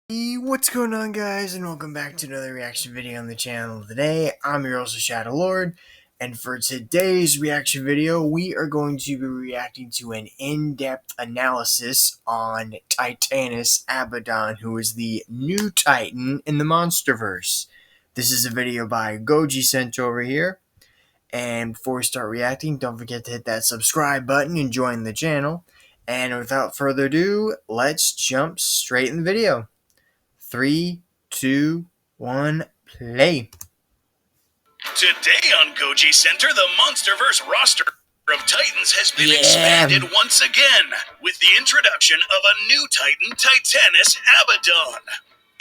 What's going on, guys, and welcome back to another reaction video on the channel. Today, I'm your host, Shadow Lord, and for today's reaction video, we are going to be reacting to an in-depth analysis on TITANUS ABADDON, who is the new Titan in the Monsterverse. This is a video by Goji Sent over here, and before we start reacting, don't forget to hit that subscribe button and join the channel. And without further ado, let's jump straight in the video. 3, 2, 1, play. Today on Goji Center, the Monsterverse roster of Titans has been expanded once again with the introduction of a new Titan, TITANUS ABADDON.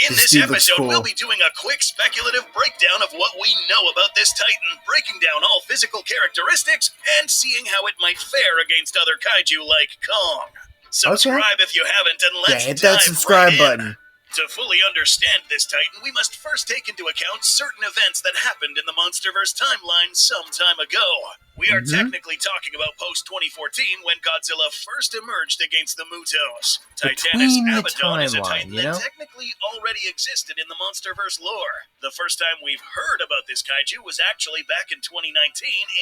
In this episode, we'll be doing a quick speculative breakdown of what we know about this Titan, breaking down all physical characteristics, and seeing how it might fare against other kaiju like Kong. Subscribe if you haven't, and let's hit that subscribe button. To fully understand this Titan, we must first take into account certain events that happened in the Monsterverse timeline some time ago. We are technically talking about post-2014, when Godzilla first emerged against the Mutos. TITANUS ABADDON is a Titan that technically already existed in the Monsterverse lore. The first time we've heard about this kaiju was actually back in 2019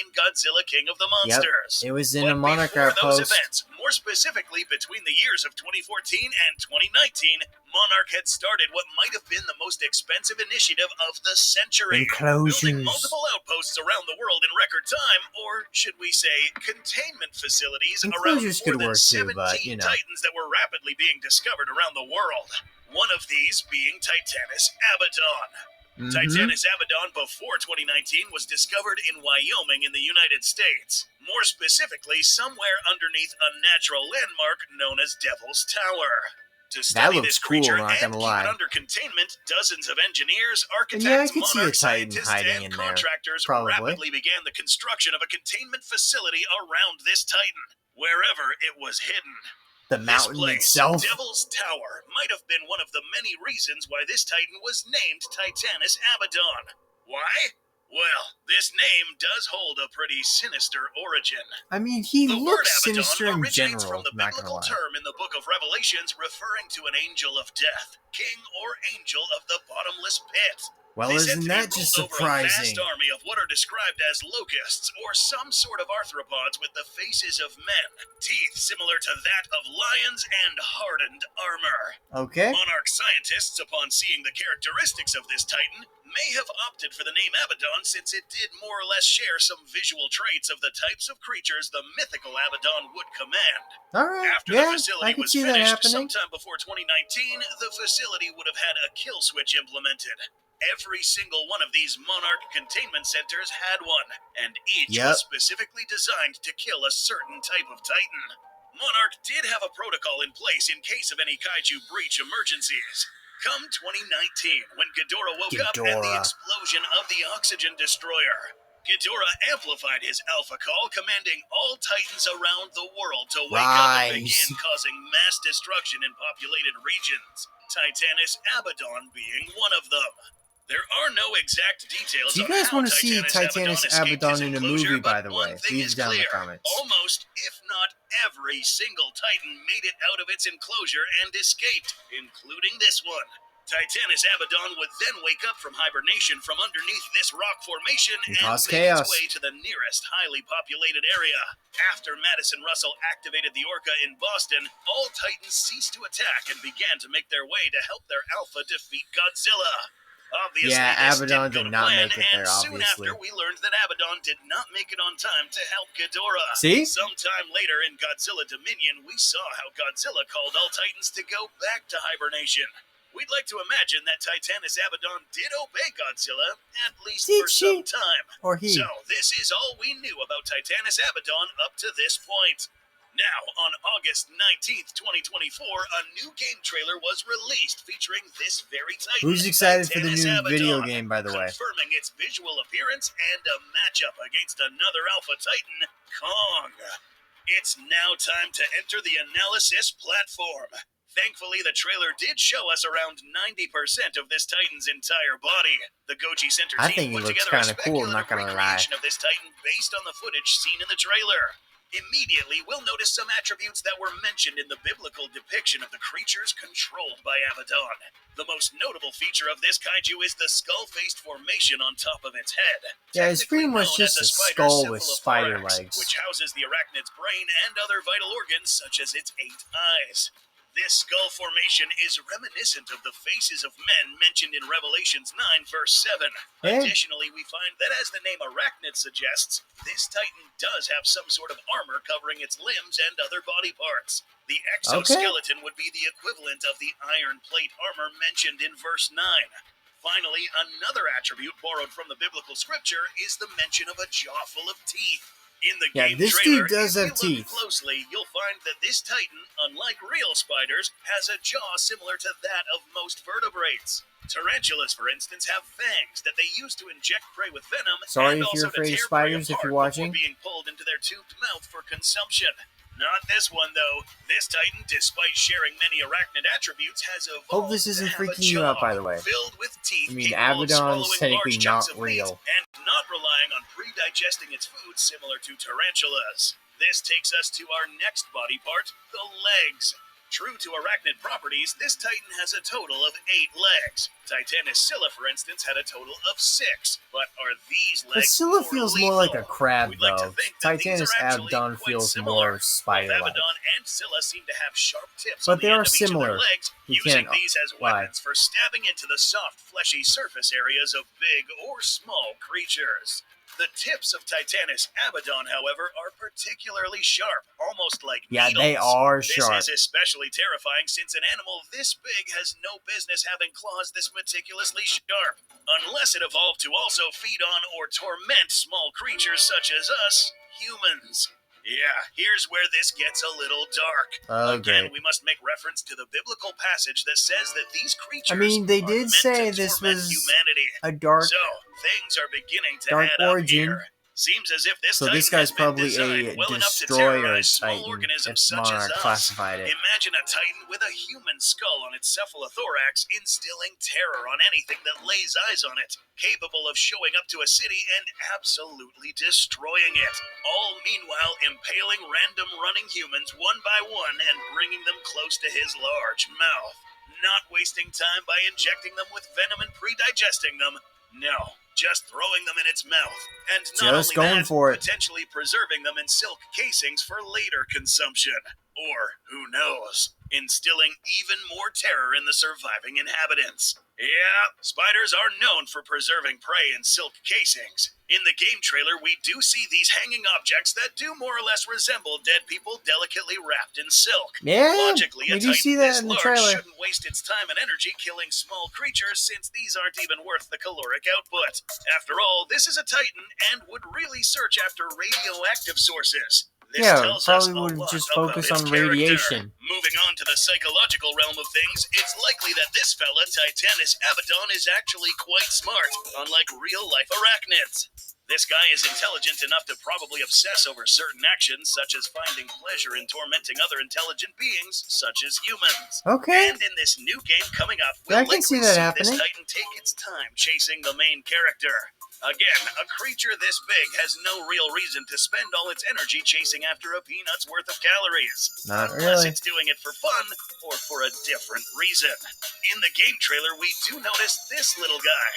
in Godzilla King of the Monsters. It was in a Monarch post. Events, more specifically between the years of 2014 and 2019, Monarch had started what might have been the most expensive initiative of the century, building multiple outposts around the world in record time, or should we say containment facilities around more than 17 Titans that were rapidly being discovered around the world. One of these being TITANUS ABADDON. TITANUS ABADDON before 2019 was discovered in Wyoming in the United States, more specifically somewhere underneath a natural landmark known as Devil's Tower. To study this creature and keep it under containment, dozens of engineers, architects, monarch scientists, and contractors rapidly began the construction of a containment facility around this Titan, wherever it was hidden. The mountain itself? Devil's Tower, might have been one of the many reasons why this Titan was named TITANUS ABADDON. Why? Well, this name does hold a pretty sinister origin. I mean, he looks Abaddon sinister in originates general, from the biblical term in the Book of Revelations referring to an angel of death, king or angel of the bottomless pit. Well, isn't that just surprising? Over a vast army of what are described as locusts, or some sort of arthropods with the faces of men, teeth similar to that of lions, and hardened armor. Okay. Monarch scientists, upon seeing the characteristics of this Titan, may have opted for the name Abaddon since it did more or less share some visual traits of the types of creatures the mythical Abaddon would command. Alright, After the facility was finished sometime before 2019, the facility would have had a kill switch implemented. Every single one of these Monarch containment centers had one, and each was specifically designed to kill a certain type of Titan. Monarch did have a protocol in place in case of any kaiju breach emergencies. Come 2019, when Ghidorah woke up at the explosion of the oxygen destroyer, Ghidorah amplified his alpha call, commanding all Titans around the world to wake up and begin causing mass destruction in populated regions, TITANUS ABADDON being one of them. There are no exact details. Do you guys want to see TITANUS ABADDON in a movie, by the way? Leave it down in the comments. Almost, if not every single Titan made it out of its enclosure and escaped, including this one. TITANUS ABADDON would then wake up from hibernation from underneath this rock formation and make its way to the nearest highly populated area. After Madison Russell activated the Orca in Boston, all Titans ceased to attack and began to make their way to help their alpha defeat Godzilla. Obviously, Abaddon did not make it there, soon after, we learned that Abaddon did not make it on time to help Ghidorah. See? Sometime later in Godzilla Dominion, we saw how Godzilla called all Titans to go back to hibernation. We'd like to imagine that TITANUS ABADDON did obey Godzilla, at least for some time. So, this is all we knew about TITANUS ABADDon up to this point. Now, on August 19th, 2024, a new game trailer was released featuring this very Titan. Who's excited for the new video game, by the way? Confirming its visual appearance and a matchup against another Alpha Titan, Kong. It's now time to enter the analysis platform. Thankfully, the trailer did show us around 90% of this Titan's entire body. The Goji Center team put together a speculative recreation of this Titan based on the footage seen in the trailer. Immediately, we'll notice some attributes that were mentioned in the biblical depiction of the creatures controlled by Abaddon. The most notable feature of this kaiju is the skull-faced formation on top of its head. Yeah, it's pretty much just a skull with spider legs, which houses the arachnid's brain and other vital organs such as its 8 eyes. This skull formation is reminiscent of the faces of men mentioned in Revelations 9, verse 7. Hey. Additionally, we find that as the name arachnid suggests, this titan does have some sort of armor covering its limbs and other body parts. The exoskeleton would be the equivalent of the iron plate armor mentioned in verse 9. Finally, another attribute borrowed from the biblical scripture is the mention of a jaw full of teeth. In the game this trailer, dude does have if you teeth. look closely, you'll find that this titan, unlike real spiders, has a jaw similar to that of most vertebrates. Tarantulas, for instance, have fangs that they use to inject prey with venom. Sorry and if you're also afraid to of tear prey spiders if apart you're watching. before being pulled into their tubed mouth for consumption. Not this one, though. This titan, despite sharing many arachnid attributes, has evolved Hope this isn't to have freaking a you out, jaw by the way. filled with teeth, I mean, capable of Abaddon's swallowing technically large chunks not of meat real. and not relying on pre-digesting its food similar to tarantulas. This takes us to our next body part, the legs. True to arachnid properties, this titan has a total of 8 legs. Titanus Scylla, for instance, had a total of 6. But are these But legs Scylla feels more like a crab, We'd like to though. think that these Titanus are actually Abaddon quite feels similar. more spider-like. Both Abaddon and Scylla seem to have sharp tips But on they the are end of each of similar. their legs, You using can't these as lie. weapons for stabbing into the soft, fleshy surface areas of big or small creatures. The tips of Titanus Abaddon, however, are particularly sharp, almost like Yeah, needles. they are sharp. This is especially terrifying since an animal this big has no business having claws this meticulously sharp, unless it evolved to also feed on or torment small creatures such as us, humans. Yeah, here's where this gets a little dark. Again, we must make reference to the biblical passage that says that these creatures they are did meant say to this torment was humanity. a dark So, things are beginning to dark add origin. up here. Seems as if this So titan this guy's has been probably designed a well enough to destroyer terrorize small titan, organisms if such as Monarch us. classified it. Imagine a titan with a human skull on its cephalothorax, instilling terror on anything that lays eyes on it, capable of showing up to a city and absolutely destroying it. All meanwhile impaling random running humans one by one and bringing them close to his large mouth. Not wasting time by injecting them with venom and pre-digesting them. No, just throwing them in its mouth. And not Just only going that, for it. potentially preserving them in silk casings for later consumption. Or, who knows, instilling even more terror in the surviving inhabitants. Yeah, spiders are known for preserving prey in silk casings. In the game trailer, we do see these hanging objects that do more or less resemble dead people delicately wrapped in silk. Yeah, Logically, a we do titan see that this in the large trailer. shouldn't waste its time and energy killing small creatures since these aren't even worth the caloric output. After all, this is a titan and would really search after radioactive sources. This tells us probably a would lot just about focus its on character. radiation. Moving on to the psychological realm of things, it's likely that this fella, Titanus Abaddon, is actually quite smart, unlike real-life arachnids. This guy is intelligent enough to probably obsess over certain actions, such as finding pleasure in tormenting other intelligent beings, such as humans. Okay. And in this new game coming up, Yeah, I we'll can see likely that this happening. titan take its time chasing the main character. Again, a creature this big has no real reason to spend all its energy chasing after a peanut's worth of calories. Not Unless really. it's doing it for fun or for a different reason. In the game trailer, we do notice this little guy.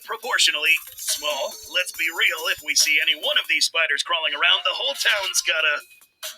Proportionally small. Let's be real, if we see any one of these spiders crawling around, the whole town's gotta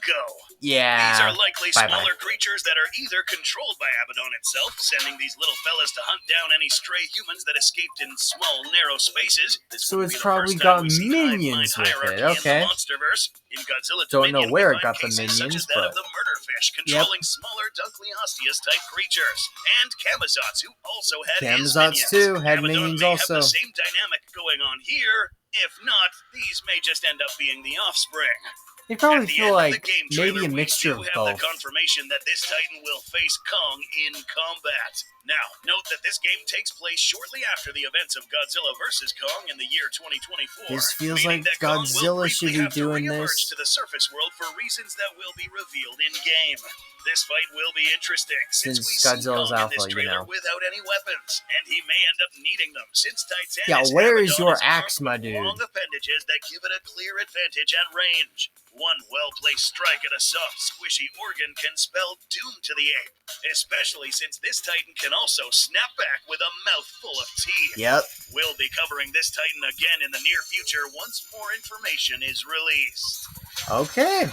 go. Yeah. These are likely Bye-bye. smaller creatures that are either controlled by Abaddon itself, sending these little fellas to hunt down any stray humans that escaped in small, narrow spaces. This So wouldn't it's be the probably first time got we see minions hive mind with it, hierarchy okay. In the Monsterverse. In Godzilla Don't know Dominion, where we it got find the cases such minions, as that of but the murderfish controlling smaller Dunkleosteus type creatures, and Camazots, who also had his Camazots minions. too had Abaddon minions may also. have the same dynamic going on here. If not, these may just end up being the offspring. They probably At the feel end of like the game maybe trailer, a mixture we of do have both. the confirmation that this Titan will face Kong in combat. Now, note that this game takes place shortly after the events of Godzilla vs. Kong in the year 2024. This feels meaning like that Kong will Godzilla should briefly be have to doing re-emerge this. to the surface world for reasons that will be revealed in game. This fight will be interesting since we Godzilla's see Kong in this alpha, trailer without any weapons, and he may end up needing them since TITANUS where is ABADDON your is axe, armed my with dude? long appendages that give it a clear advantage at range. One well-placed strike at a soft, squishy organ can spell doom to the ape, especially since this Titan can also snap back with a mouthful of teeth. Yep. We'll be covering this Titan again in the near future once more information is released. Okay.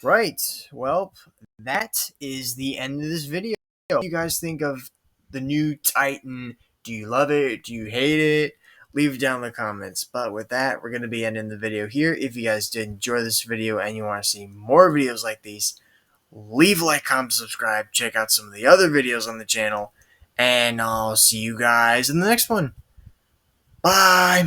Right. Well, that is the end of this video. What do you guys think of the new Titan? Do you love it? Do you hate it? Leave it down in the comments. But with that, we're going to be ending the video here. If you guys did enjoy this video and you want to see more videos like these, leave a like, comment, subscribe. Check out some of the other videos on the channel. And I'll see you guys in the next one. Bye.